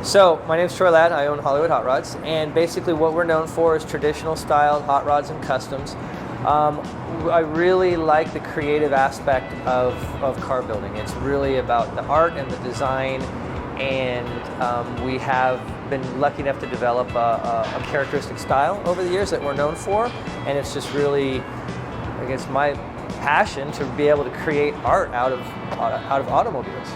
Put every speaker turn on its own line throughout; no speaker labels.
So, my name's Troy Ladd. I own Hollywood Hot Rods, and basically what we're known for is traditional style hot rods and customs. I really like the creative aspect of car building. It's really about the art and the design, and we have been lucky enough to develop a characteristic style over the years that we're known for, and it's just really, I guess, my passion to be able to create art out of automobiles.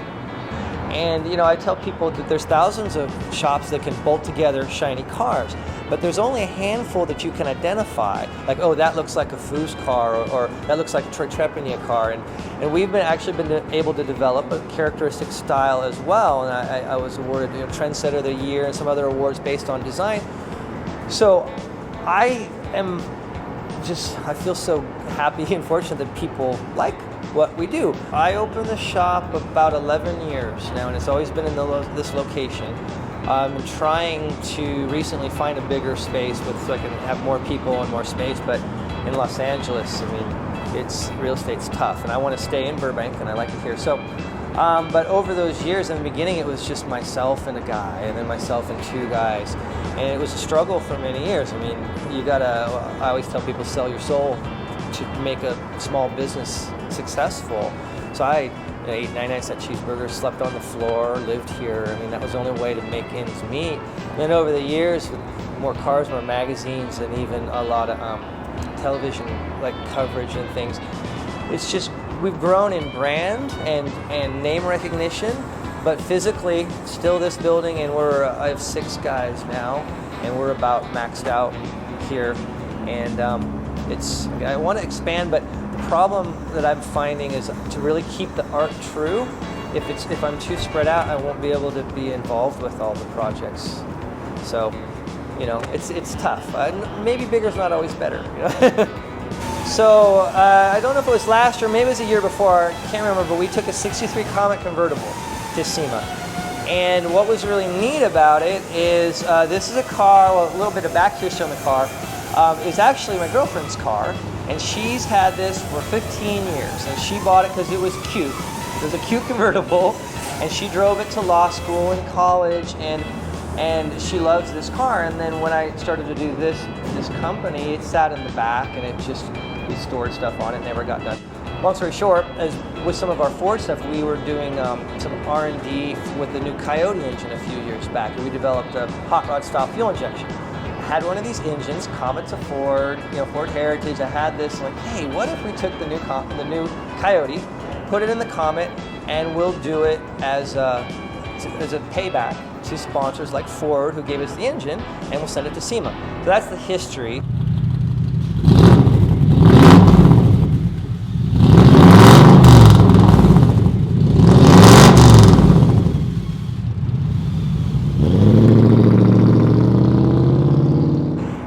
And I tell people that there's thousands of shops that can bolt together shiny cars, but there's only a handful that you can identify. Like, oh, that looks like a Foose car, or that looks like a Troy Trepanier car. And we've actually been able to develop a characteristic style as well. And I was awarded Trendsetter of the Year and some other awards based on design. So I feel so happy and fortunate that people like what we do. I opened the shop about 11 years now, and it's always been in this location. I'm trying to recently find a bigger space so I can have more people and more space, but in Los Angeles, real estate's tough, and I want to stay in Burbank, and I like it here. So, but over those years, in the beginning, it was just myself and a guy, and then myself and two guys, and it was a struggle for many years. I always tell people, sell your soul to make a small business successful. So I ate 99-cent cheeseburgers, slept on the floor, lived here. That was the only way to make ends meet. Then over the years, with more cars, more magazines, and even a lot of television coverage and things, it's just we've grown in brand and name recognition, but physically still this building, and I have 6 guys now, and we're about maxed out here. And I want to expand, but the problem that I'm finding is to really keep the art true. If I'm too spread out, I won't be able to be involved with all the projects. So, it's tough. Maybe bigger's not always better. So I don't know if it was last year, maybe it was a year before. I can't remember, but we took a '63 Comet convertible to SEMA. And what was really neat about it is this is a car. Well, a little bit of back history on the car. It's actually my girlfriend's car, and she's had this for 15 years, and she bought it because it was cute. It was a cute convertible, and she drove it to law school and college, and she loves this car. And then when I started to do this company, it sat in the back, and we stored stuff on it, never got done. Long story short, as with some of our Ford stuff, we were doing some R&D with the new Coyote engine a few years back, and we developed a hot rod style fuel injection. Had one of these engines, Comet's a Ford, Ford Heritage. I had this, hey, what if we took the new Coyote, put it in the Comet, and we'll do it as a payback to sponsors like Ford, who gave us the engine, and we'll send it to SEMA. So that's the history.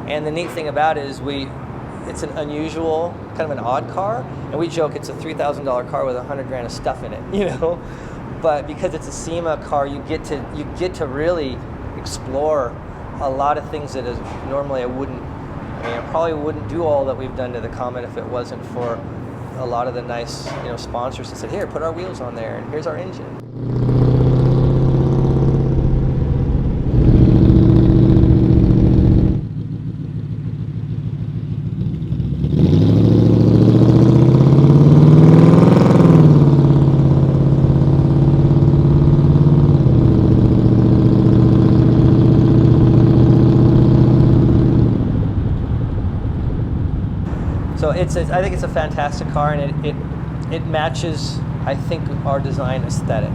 And the neat thing about it is it's an unusual, kind of an odd car, and we joke it's a $3,000 car with $100,000 of stuff in it, But because it's a SEMA car, you get to really explore a lot of things that normally I probably wouldn't do all that we've done to the Comet if it wasn't for a lot of the nice, sponsors that said, here, put our wheels on there, and here's our engine. So I think it's a fantastic car, and it matches, I think, our design aesthetic.